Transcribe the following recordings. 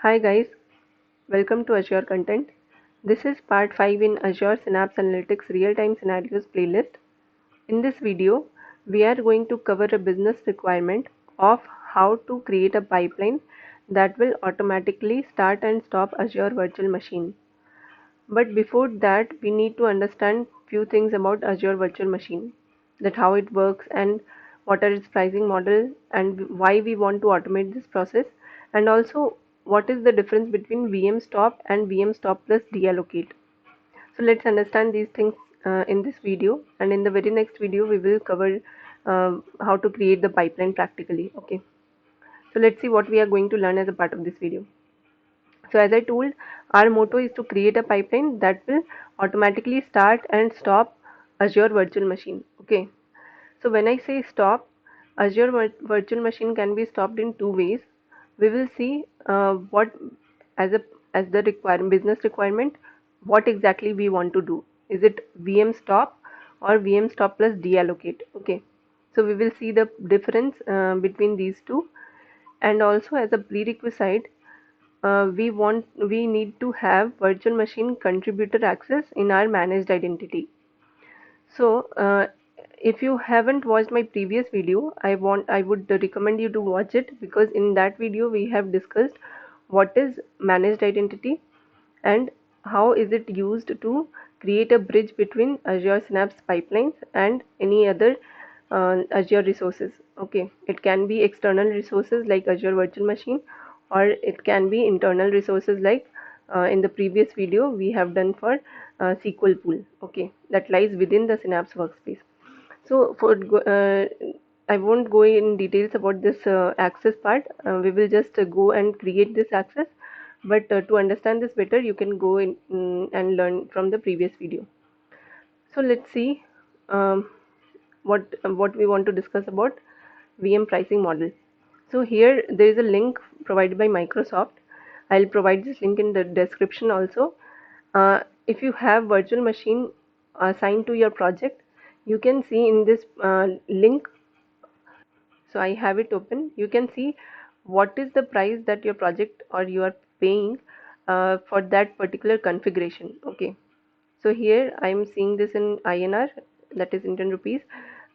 Hi guys, welcome to Azure Content. This is part 5 in Azure Synapse Analytics Real-Time Scenarios playlist. In this video, we are going to cover a business requirement of how to create a pipeline that will automatically start and stop Azure Virtual Machine. But before that, we need to understand few things about Azure Virtual Machine, that how it works and what are its pricing model and why we want to automate this process, and also what is the difference between VM stop and VM stop plus deallocate. So let's understand these things in this video, and in the very next video we will cover how to create the pipeline practically. Okay, so let's see what we are going to learn as a part of this video. So as I told, our motto is to create a pipeline that will automatically start and stop Azure Virtual Machine. Okay. So when I say stop, Azure Virtual Machine can be stopped in two ways. We will see what as a as the business requirement, what exactly we want to do. Is it VM stop or VM stop plus deallocate? Okay. So we will see the difference between these two, and also as a prerequisite we need to have virtual machine contributor access in our managed identity. So if you haven't watched my previous video, I would recommend you to watch it, because in that video we have discussed what is managed identity and how is it used to create a bridge between Azure Synapse pipelines and any other Azure resources. Okay, it can be external resources like Azure Virtual Machine, or it can be internal resources like in the previous video we have done for SQL pool. Okay, that lies within the Synapse workspace. So I won't go in details about this access part. We will just go and create this access. But to understand this better, you can go in and learn from the previous video. So let's see um, what we want to discuss about VM pricing model. So here there is a link provided by Microsoft. I'll provide this link in the description also. If you have virtual machine assigned to your project, you can see in this link. So I have it open. You can see what is the price that your project or you are paying for that particular configuration. Okay. So here I am seeing this in INR, that is Indian rupees,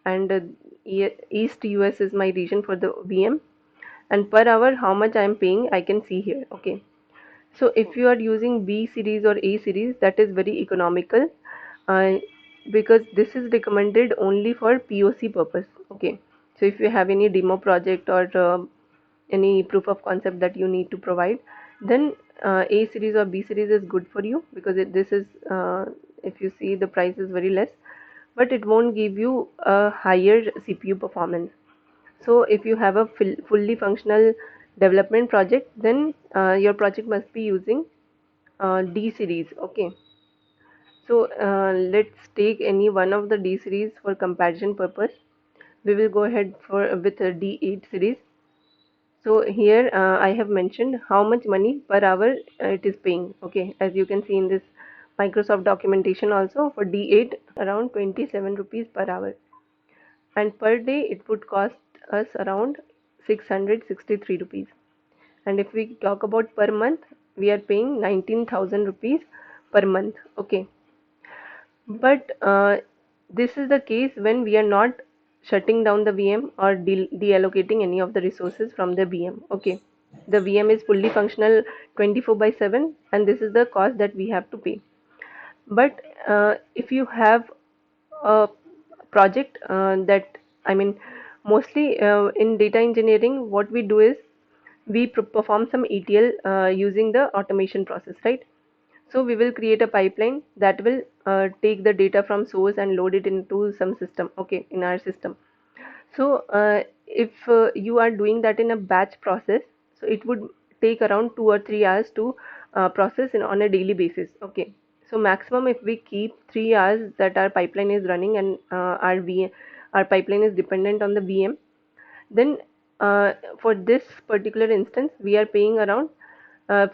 and East US is my region for the VM, and per hour how much I am paying I can see here. Okay. So if you are using B series or A series, that is very economical, uh, because this is recommended only for POC purpose. Okay. So if you have any demo project or any proof of concept that you need to provide, then A series or B series is good for you, because this is if you see, the price is very less, but it won't give you a higher CPU performance. So if you have a fully functional development project, then your project must be using D series. Okay. So let's take any one of the D series for comparison purpose. We will go ahead for with a D8 series. So here I have mentioned how much money per hour it is paying. Okay, as you can see in this Microsoft documentation also, for D8 around 27 rupees per hour, and per day it would cost us around 663 rupees. And if we talk about per month, we are paying 19,000 rupees per month. Okay, but this is the case when we are not shutting down the VM or deallocating any of the resources from the VM. Okay, the VM is fully functional 24/7, and this is the cost that we have to pay. But if you have a project that, I mean, mostly in data engineering, what we do is we perform some ETL using the automation process, right? So we will create a pipeline that will take the data from source and load it into some system, okay, in our system. So if you are doing that in a batch process, so it would take around 2 or 3 hours to process on a daily basis. Okay. So maximum if we keep 3 hours that our pipeline is running, and our pipeline is dependent on the VM, then for this particular instance we are paying around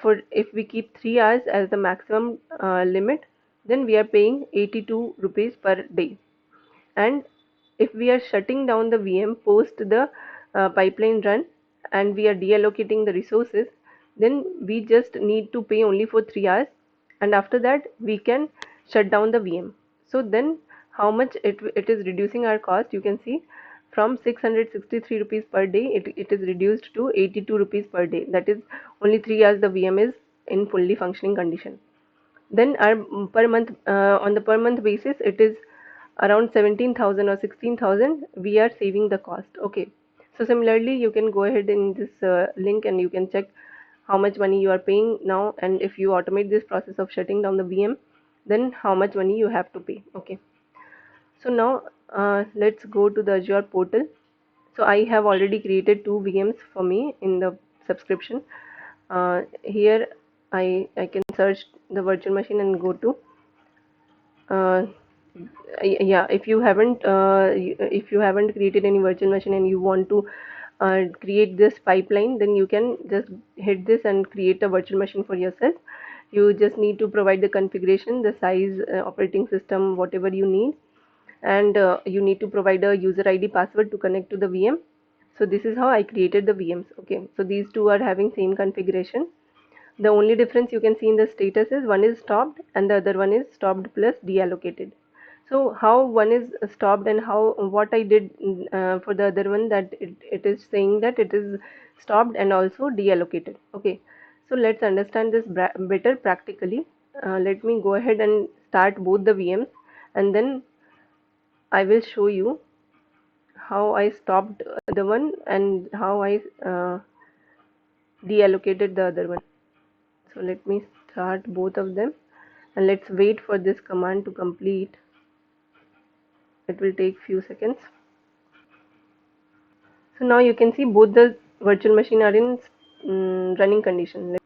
for if we keep 3 hours as the maximum limit, then we are paying 82 rupees per day. And if we are shutting down the VM post the pipeline run, and we are deallocating the resources, then we just need to pay only for 3 hours, and after that we can shut down the VM. So then how much it is reducing our cost, you can see from 663 rupees per day, it is reduced to 82 rupees per day. That is only 3 hours the VM is in fully functioning condition. Then our per month, on the per month basis, it is around 17,000 or 16,000 we are saving the cost. Okay, so similarly you can go ahead in this link and you can check how much money you are paying now, and if you automate this process of shutting down the VM, then how much money you have to pay. Okay, so now let's go to the Azure portal. So I have already created 2 VMs for me in the subscription. Here I can search the virtual machine and go to uh, yeah, if you haven't created any virtual machine and you want to create this pipeline, then you can just hit this and create a virtual machine for yourself. You just need to provide the configuration, the size, operating system, whatever you need, and you need to provide a user ID password to connect to the VM. So this is how I created the VMs. Okay, so these two are having same configuration. The only difference you can see in the status is one is stopped and the other one is stopped plus deallocated. So how one is stopped and how what I did for the other one, that it is saying that it is stopped and also deallocated. Okay, so let's understand this better practically. Let me go ahead and start both the VMs, and then I will show you how I stopped the one and how I deallocated the other one. So let me start both of them, and let's wait for this command to complete. It will take few seconds. So now you can see both the virtual machine are in running condition.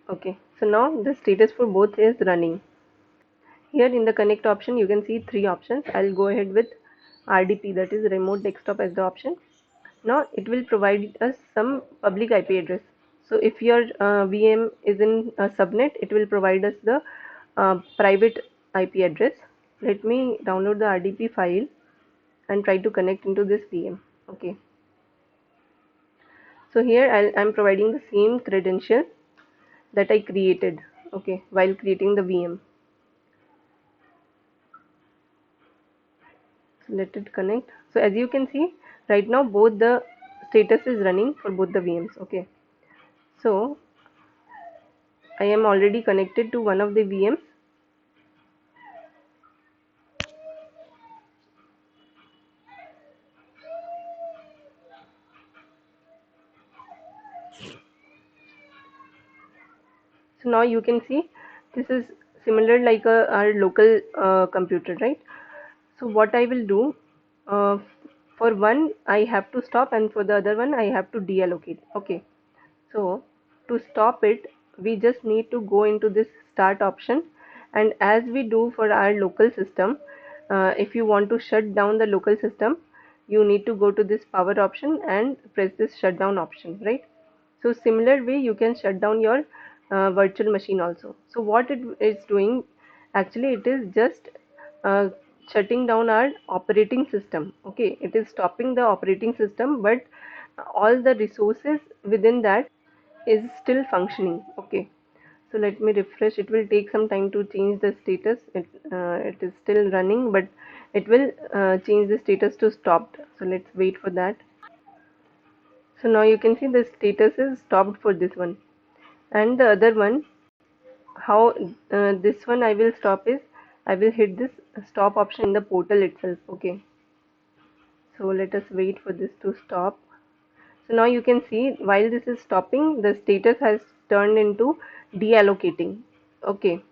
Okay, so now the status for both is running. Here in the connect option you can see 3 options. I'll go ahead with RDP, that is remote desktop, as the option. Now it will provide us some public IP address. So if your VM is in a subnet, it will provide us the private IP address. Let me download the RDP file and try to connect into this VM. Okay, so here I'm providing the same credential that I created, okay, while creating the VM. So let it connect. So as you can see, right now both the status is running for both the VMs. Okay, so I am already connected to one of the VMs. So now you can see this is similar like our local computer, right? So what I will do, uh, for one I have to stop and for the other one I have to deallocate. Okay, so to stop it, we just need to go into this start option, and as we do for our local system, if you want to shut down the local system, you need to go to this power option and press this shutdown option, right? So similar way you can shut down your virtual machine also. So what it is doing, actually it is just uh, shutting down our operating system. Okay, it is stopping the operating system, but all the resources within that is still functioning. Okay, so let me refresh. It will take some time to change the status. It is still running, but it will change the status to stopped. So let's wait for that. So now you can see the status is stopped for this one, and the other one, how this one I will stop is I will hit this stop option in the portal itself. Okay, so let us wait for this to stop. So now you can see while this is stopping, the status has turned into deallocating. Okay,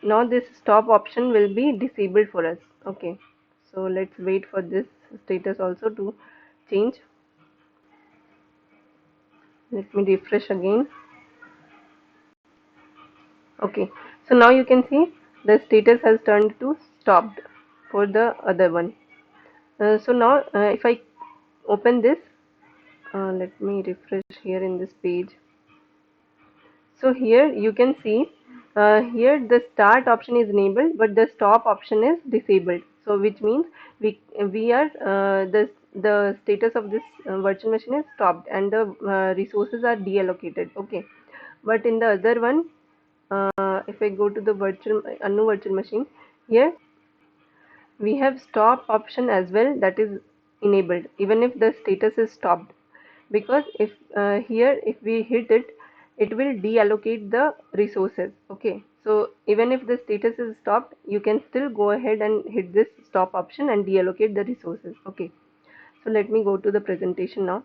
now this stop option will be disabled for us. Okay, so let's wait for this status also to change. Let me refresh again. Okay, so now you can see the status has turned to stopped for the other one. So now if I open this, let me refresh here in this page. So here you can see here the start option is enabled, but the stop option is disabled. So which means we are the the status of this virtual machine is stopped and the resources are deallocated. Okay, but in the other one, if I go to the virtual unknown virtual machine, here we have stop option as well, that is enabled even if the status is stopped, because if here if we hit it, it will deallocate the resources. Okay, so even if the status is stopped, you can still go ahead and hit this stop option and deallocate the resources. Okay, so let me go to the presentation now.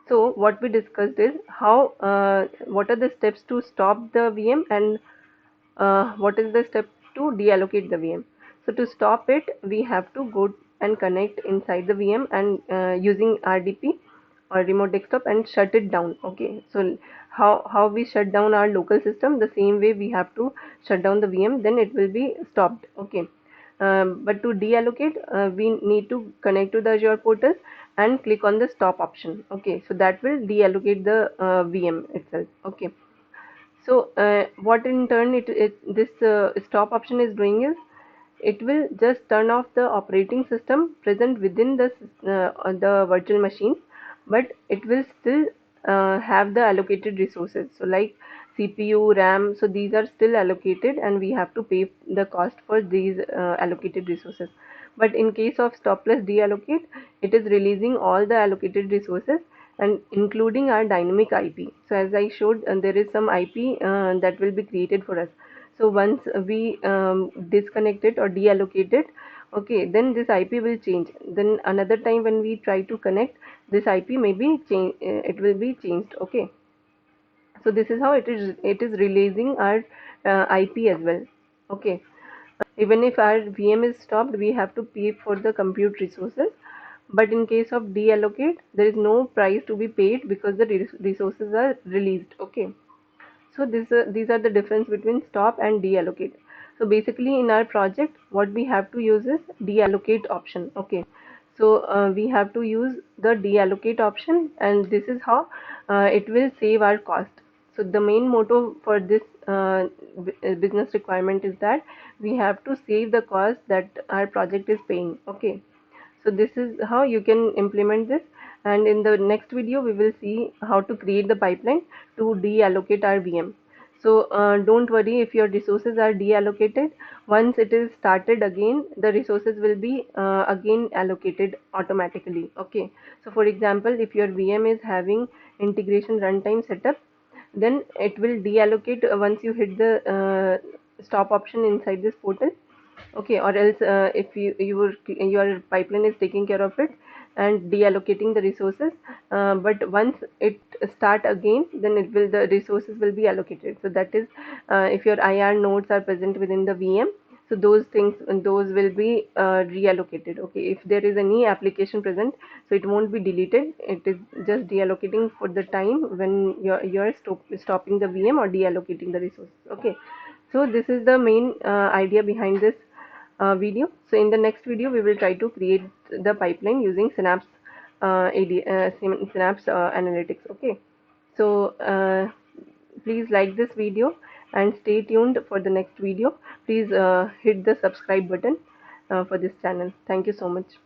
So what we discussed is how what are the steps to stop the VM, and what is the step to deallocate the VM. So to stop it, we have to go and connect inside the VM and using RDP or remote desktop and shut it down. Okay, so how we shut down our local system, the same way we have to shut down the VM, then it will be stopped. Okay, but to deallocate, we need to connect to the Azure portal and click on the stop option. Okay, so that will deallocate the VM itself. Okay, so what in turn this stop option is doing is it will just turn off the operating system present within the virtual machines, but it will still have the allocated resources. So like CPU, RAM, so these are still allocated and we have to pay the cost for these allocated resources. But in case of stop plus deallocate, it is releasing all the allocated resources and including our dynamic IP. So as I showed, there is some IP that will be created for us. So once we disconnect it or deallocate it, okay, then this IP will change. Then another time when we try to connect, this IP may be change. It will be changed. Okay, so this is how it is. It is releasing our IP as well. Okay, even if our VM is stopped, we have to pay for the compute resources. But in case of deallocate, there is no price to be paid because the resources are released. Okay, so these are the difference between stop and deallocate. So basically in our project, what we have to use is deallocate option. Okay, so we have to use the deallocate option, and this is how it will save our cost. So the main motto for this business requirement is that we have to save the cost that our project is paying. Okay, so this is how you can implement this, and in the next video we will see how to create the pipeline to deallocate our VM. So don't worry if your resources are deallocated. Once it is started again, the resources will be again allocated automatically. Okay, so for example, if your VM is having integration runtime setup, then it will deallocate once you hit the stop option inside this portal. Okay, or else if your pipeline is taking care of it and deallocating the resources, but once it start again, then it will the resources will be allocated. So that is if your IR nodes are present within the VM, so those things, those will be reallocated. Okay, if there is any application present, so it won't be deleted, it is just deallocating for the time when you're stopping the VM or deallocating the resources. Okay, so this is the main idea behind this video. So in the next video, we will try to create the pipeline using Synapse Synapse Analytics. Okay. So please like this video and stay tuned for the next video. Please hit the subscribe button for this channel. Thank you so much.